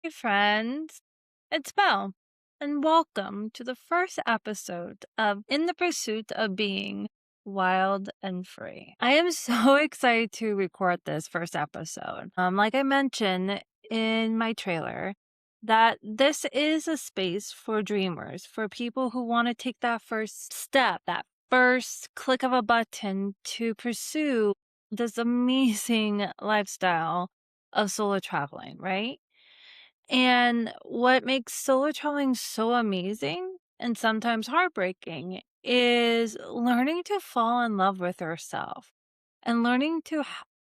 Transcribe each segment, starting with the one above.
Hey friends, it's Belle, and welcome to the first episode of In the Pursuit of Being Wild and Free. I am so excited to record this first episode. Like I mentioned in my trailer, that this is a space for dreamers, for people who want to take that first step, that first click of a button to pursue this amazing lifestyle of solo traveling, right? And what makes solo traveling so amazing and sometimes heartbreaking is learning to fall in love with yourself and learning to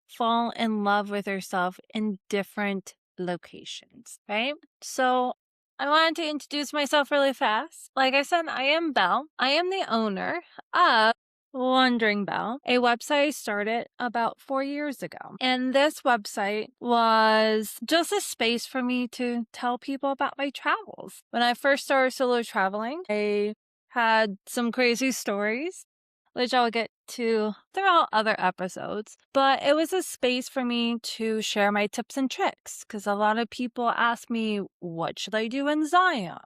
fall in love with yourself in different locations, right? So I wanted to introduce myself really fast. Like I said, I am Belle. I am the owner of Wandering Belle, a website I started about 4 years ago. And this website was just a space for me to tell people about my travels. When I first started solo traveling, I had some crazy stories, which I'll get to throughout other episodes. But it was a space for me to share my tips and tricks because a lot of people ask me, what should I do in Zion?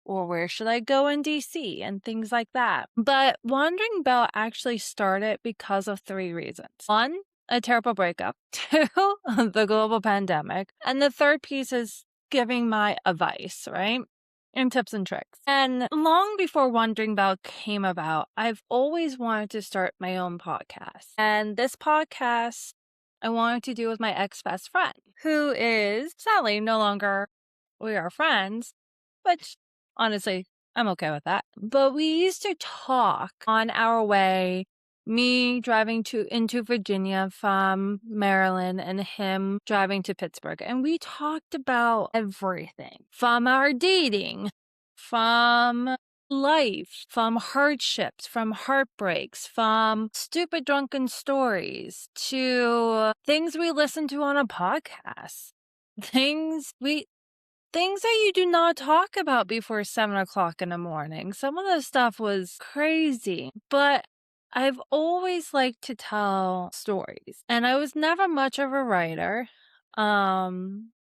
Or where should I go in DC and things like that. But Wandering Bell actually started because of three reasons. One, a terrible breakup. Two, the global pandemic. And the third piece is giving my advice, right? And tips and tricks. And long before Wandering Bell came about, I've always wanted to start my own podcast. And this podcast I wanted to do with my ex-best friend, who is sadly no longer, we are friends, which honestly, I'm okay with that. But we used to talk on our way, me driving into Virginia from Maryland and him driving to Pittsburgh. And we talked about everything from our dating, from life, from hardships, from heartbreaks, from stupid drunken stories to things we listened to on a podcast. Things we Things that you do not talk about before 7 o'clock in the morning. Some of the stuff was crazy, but I've always liked to tell stories, and I was never much of a writer. Um,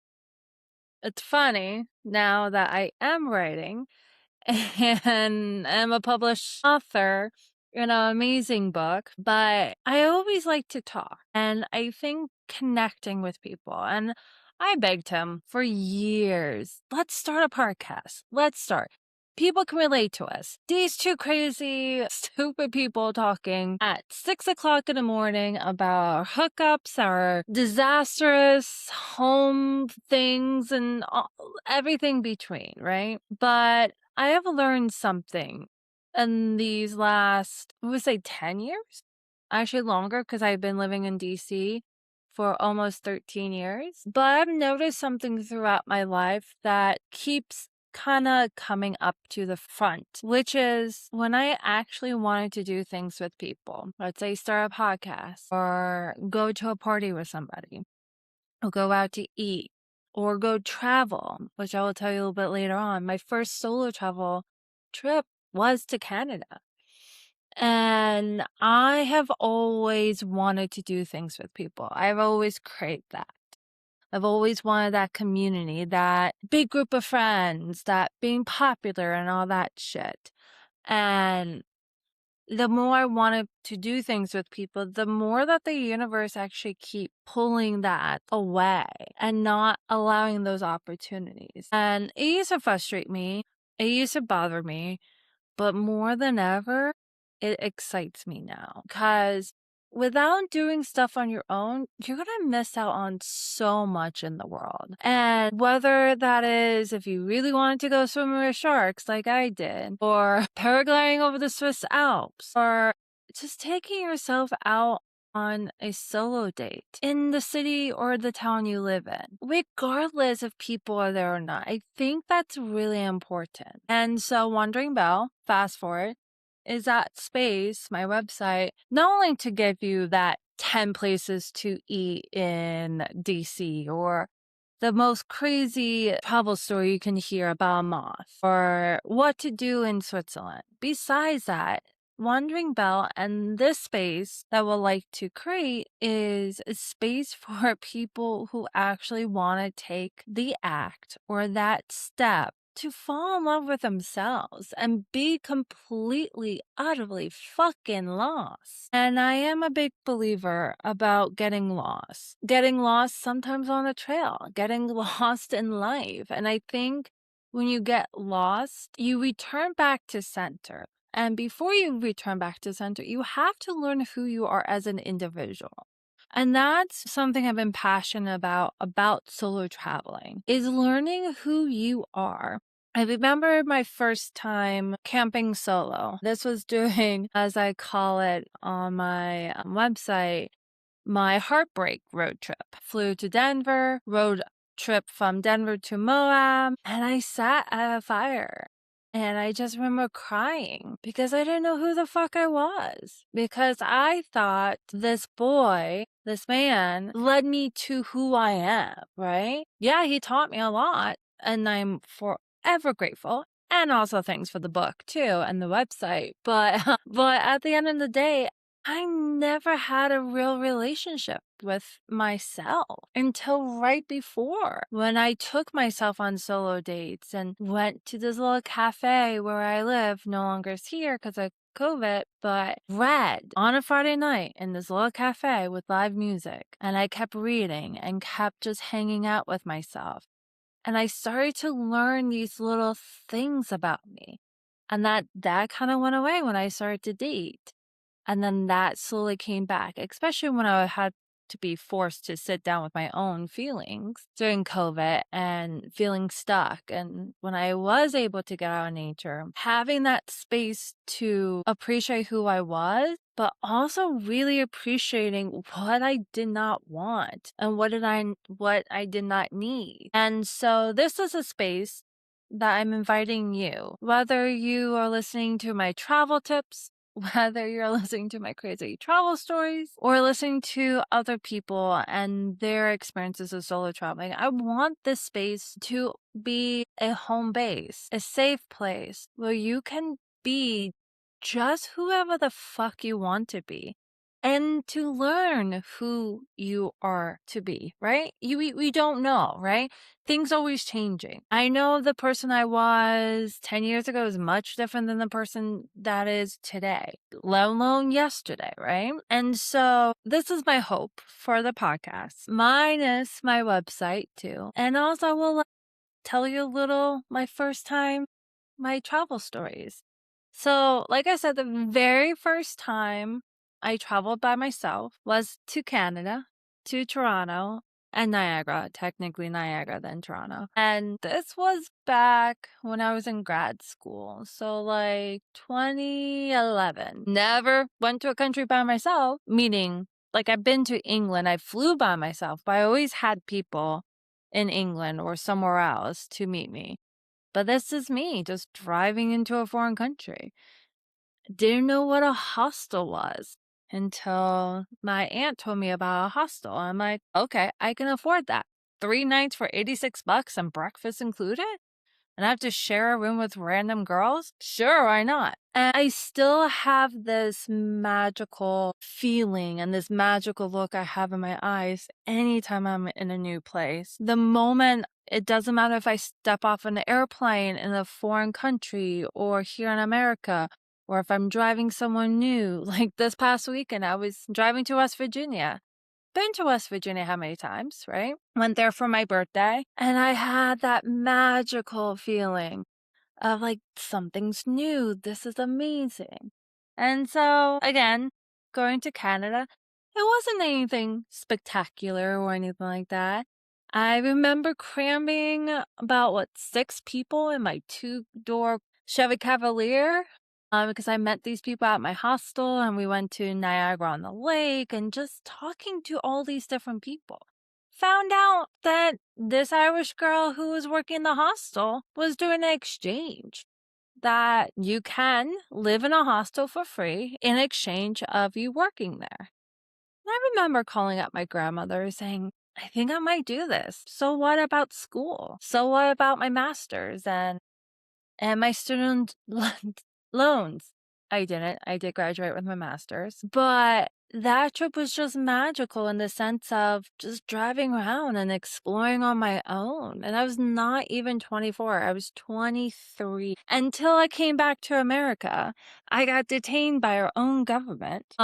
it's funny now that I am writing and am a published author in an amazing book, but I always like to talk. And I think connecting with people, and I begged him for years, let's start a podcast. Let's start. People can relate to us. These two crazy, stupid people talking at 6 o'clock in the morning about our hookups, our disastrous home things, and everything between, right? But I have learned something in these last, I would say 10 years, actually longer because I've been living in DC for almost 13 years. But I've noticed something throughout my life that keeps kind of coming up to the front, which is when I actually wanted to do things with people. Let's say start a podcast or go to a party with somebody or go out to eat or go travel, which I will tell you a little bit later on. My first solo travel trip was to Canada. And I have always wanted to do things with people. I've always craved that. I've always wanted that community, that big group of friends, that being popular and all that shit. And the more I wanted to do things with people, the more that the universe actually keep pulling that away and not allowing those opportunities. And it used to frustrate me. It used to bother me. But more than ever, it excites me now because without doing stuff on your own, you're going to miss out on so much in the world. And whether that is if you really wanted to go swimming with sharks like I did, or paragliding over the Swiss Alps, or just taking yourself out on a solo date in the city or the town you live in, regardless if people are there or not. I think that's really important. And so Wandering Bell, fast forward, is that space, my website, not only to give you that 10 places to eat in DC or the most crazy travel story you can hear about a moth or what to do in Switzerland. Besides that, Wandering Bell and this space that we'll like to create is a space for people who actually want to take the act or that step to fall in love with themselves and be completely, utterly fucking lost. And I am a big believer about getting lost. Getting lost sometimes on a trail, getting lost in life. And I think when you get lost, you return back to center. And before you return back to center, you have to learn who you are as an individual. And that's something I've been passionate about solo traveling, is learning who you are. I remember my first time camping solo. This was doing, as I call it on my website, my heartbreak road trip. Flew to Denver, road trip from Denver to Moab, and I sat at a fire. And I just remember crying because I didn't know who the fuck I was. Because I thought this boy, this man, led me to who I am, right? Yeah, he taught me a lot, and I'm forever grateful. And also thanks for the book too and the website. But but at the end of the day, I never had a real relationship with myself until right before when I took myself on solo dates and went to this little cafe where I live, no longer is here because of COVID, but read on a Friday night in this little cafe with live music. And I kept reading and kept just hanging out with myself. And I started to learn these little things about me. And that kind of went away when I started to date. And then that slowly came back, especially when I had to be forced to sit down with my own feelings during COVID and feeling stuck. And when I was able to get out in nature, having that space to appreciate who I was, but also really appreciating what I did not want and what I did not need. And so this is a space that I'm inviting you, whether you are listening to my travel tips, whether you're listening to my crazy travel stories or listening to other people and their experiences of solo traveling, I want this space to be a home base, a safe place where you can be just whoever the fuck you want to be. And to learn who you are to be, right? We don't know, right? Things always changing. I know the person I was 10 years ago is much different than the person that is today, let alone yesterday, right? And so this is my hope for the podcast, minus my website too. And also I will tell you a little my first time, my travel stories. So, like I said, the very first time I traveled by myself was to Canada, to Toronto, and Niagara, technically Niagara, then Toronto. And this was back when I was in grad school. So, like 2011. Never went to a country by myself, meaning like I've been to England, I flew by myself, but I always had people in England or somewhere else to meet me. But this is me just driving into a foreign country. Didn't know what a hostel was until my aunt told me about a hostel. I'm like, okay, I can afford that. 3 nights for $86 and breakfast included? And I have to share a room with random girls? Sure, why not? And I still have this magical feeling and this magical look I have in my eyes anytime I'm in a new place. The moment, it doesn't matter if I step off an airplane in a foreign country or here in America, or if I'm driving someone new. Like this past weekend, I was driving to West Virginia. Been to West Virginia how many times, right? Went there for my birthday, and I had that magical feeling of like, something's new. This is amazing. And so, again, going to Canada, it wasn't anything spectacular or anything like that. I remember cramming about, 6 people in my 2-door Chevy Cavalier because I met these people at my hostel and we went to Niagara on the Lake and just talking to all these different people. Found out that this Irish girl who was working the hostel was doing an exchange. That you can live in a hostel for free in exchange of you working there. And I remember calling up my grandmother saying, I think I might do this. So what about school? So what about my master's and my student loans? I didn't. I did graduate with my master's. But that trip was just magical in the sense of just driving around and exploring on my own. And I was not even 24. I was 23 until I came back to America. I got detained by our own government.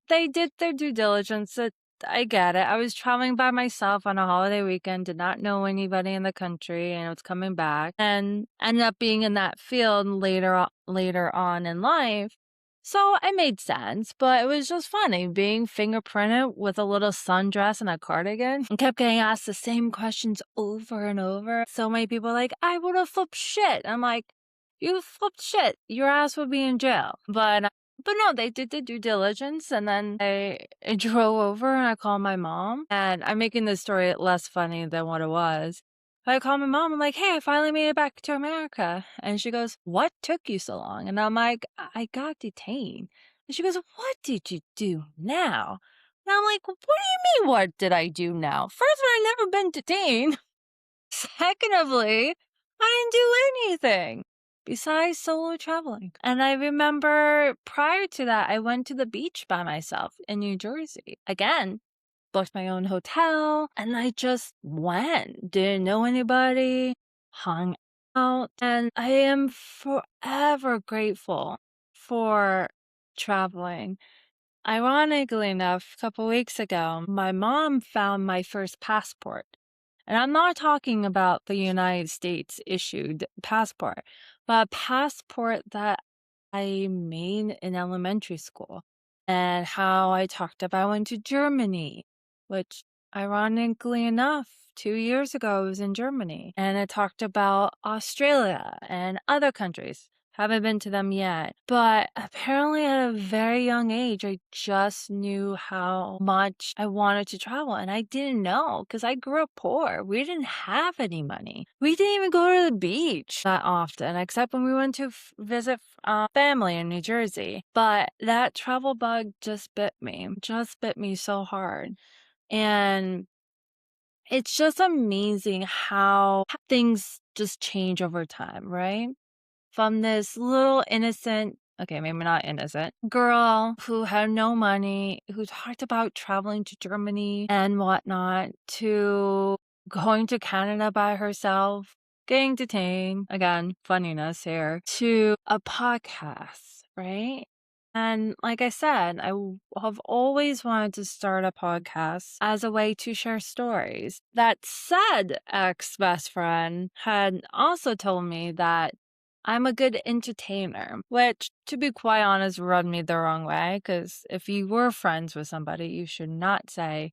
They did their due diligence. I get it. I was traveling by myself on a holiday weekend, did not know anybody in the country, and I was coming back and ended up being in that field later on in life. So it made sense, but it was just funny being fingerprinted with a little sundress and a cardigan. I kept getting asked the same questions over and over. So many people like, I would have flipped shit. I'm like, you flipped shit. Your ass would be in jail. But no, they did the due diligence, and then I drove over and I called my mom. And I'm making this story less funny than what it was. But I called my mom. I'm like, hey, I finally made it back to America. And she goes, what took you so long? And I'm like, I got detained. And she goes, what did you do now? And I'm like, what do you mean, what did I do now? First of all, I've never been detained. Secondly, I didn't do anything besides solo traveling. And I remember prior to that, I went to the beach by myself in New Jersey. Again, booked my own hotel, and I just went. Didn't know anybody, hung out, and I am forever grateful for traveling. Ironically enough, a couple weeks ago, my mom found my first passport. And I'm not talking about the United States issued passport, but a passport that I made in elementary school, and how I talked about I went to Germany, which ironically enough, 2 years ago I was in Germany, and I talked about Australia and other countries. Haven't been to them yet. But apparently at a very young age, I just knew how much I wanted to travel. And I didn't know because I grew up poor. We didn't have any money. We didn't even go to the beach that often, except when we went to visit family in New Jersey. But that travel bug just bit me so hard. And it's just amazing how things just change over time, right? From this little innocent, okay, maybe not innocent, girl who had no money, who talked about traveling to Germany and whatnot, to going to Canada by herself, getting detained, again, funniness here, to a podcast, right? And like I said, have always wanted to start a podcast as a way to share stories. That said, ex-best friend had also told me that I'm a good entertainer, which, to be quite honest, rubbed me the wrong way. Because if you were friends with somebody, you should not say,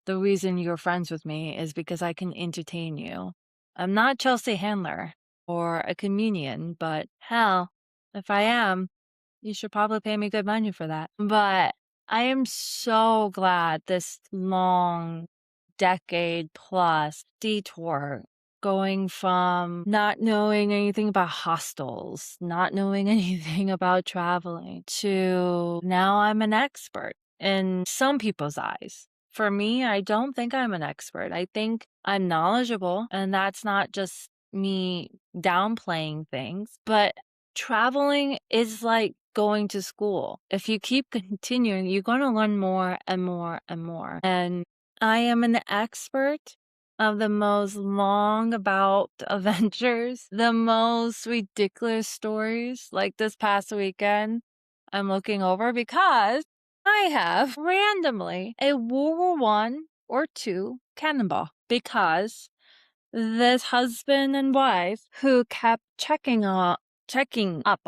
the reason you're friends with me is because I can entertain you. I'm not Chelsea Handler or a comedian, but hell, if I am, you should probably pay me good money for that. But I am so glad this long decade plus detour, going from not knowing anything about hostels, not knowing anything about traveling, to now I'm an expert in some people's eyes. For me, I don't think I'm an expert. I think I'm knowledgeable, and that's not just me downplaying things, but traveling is like going to school. If you keep continuing, you're going to learn more and more and more. And I am an expert of the most long about adventures, the most ridiculous stories. Like this past weekend, I'm looking over because I have randomly a World War One or two cannonball, because this husband and wife who kept checking up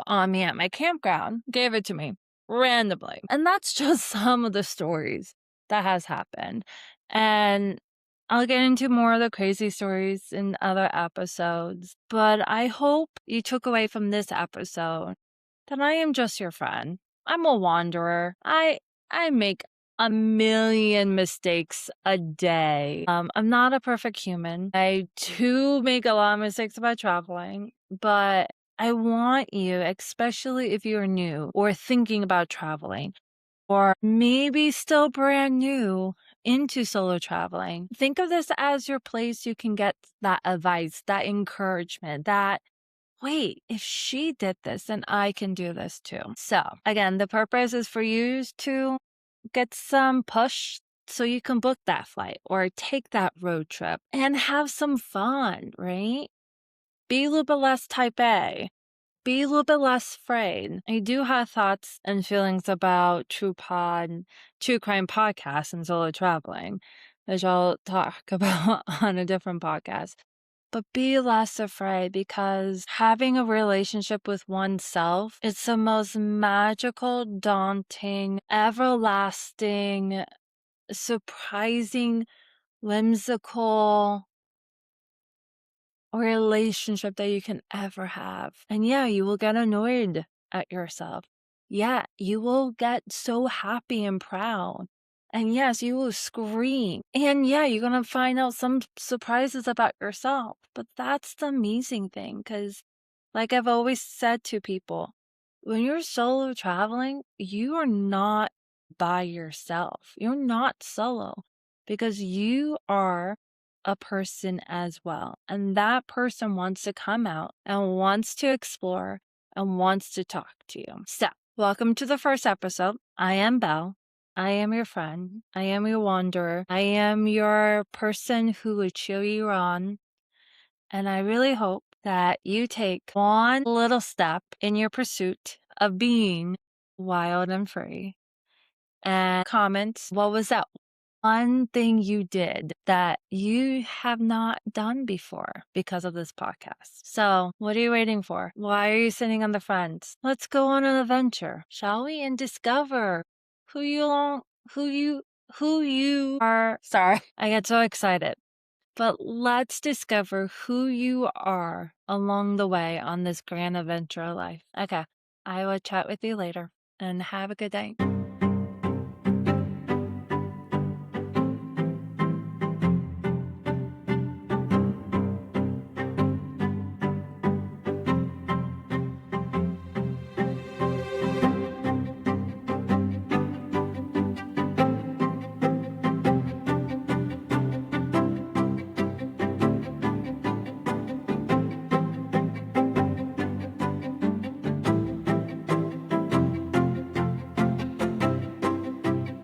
on me at my campground gave it to me randomly. And that's just some of the stories that has happened. And I'll get into more of the crazy stories in other episodes, but I hope you took away from this episode that I am just your friend. I'm a wanderer. I make a million mistakes a day. I'm not a perfect human. I do make a lot of mistakes about traveling, but I want you, especially if you're new or thinking about traveling, or maybe still brand new into solo traveling, think of this as your place you can get that advice, that encouragement, that wait, if she did this, then I can do this too. So again, the purpose is for you to get some push so you can book that flight or take that road trip and have some fun, right? Be a little bit less type A. Be a little bit less afraid. I do have thoughts and feelings about true crime podcasts and solo traveling, which I'll talk about on a different podcast. But be less afraid, because having a relationship with oneself is the most magical, daunting, everlasting, surprising, whimsical relationship that you can ever have. And yeah, you will get annoyed at yourself. Yeah, you will get so happy and proud. And yes, you will scream. And yeah, you're going to find out some surprises about yourself. But that's the amazing thing, because like I've always said to people, when you're solo traveling, you are not by yourself. You're not solo, because you are a person as well. And that person wants to come out and wants to explore and wants to talk to you. So, welcome to the first episode. I am Belle. I am your friend. I am your wanderer. I am your person who would cheer you on. And I really hope that you take one little step in your pursuit of being wild and free. And comment, what was that one thing you did that you have not done before because of this podcast? So what are you waiting for? Why are you sitting on the fence? Let's go on an adventure, shall we? And discover who you are. Sorry, I get so excited. But let's discover who you are along the way on this grand adventure of life. Okay, I will chat with you later, and have a good day.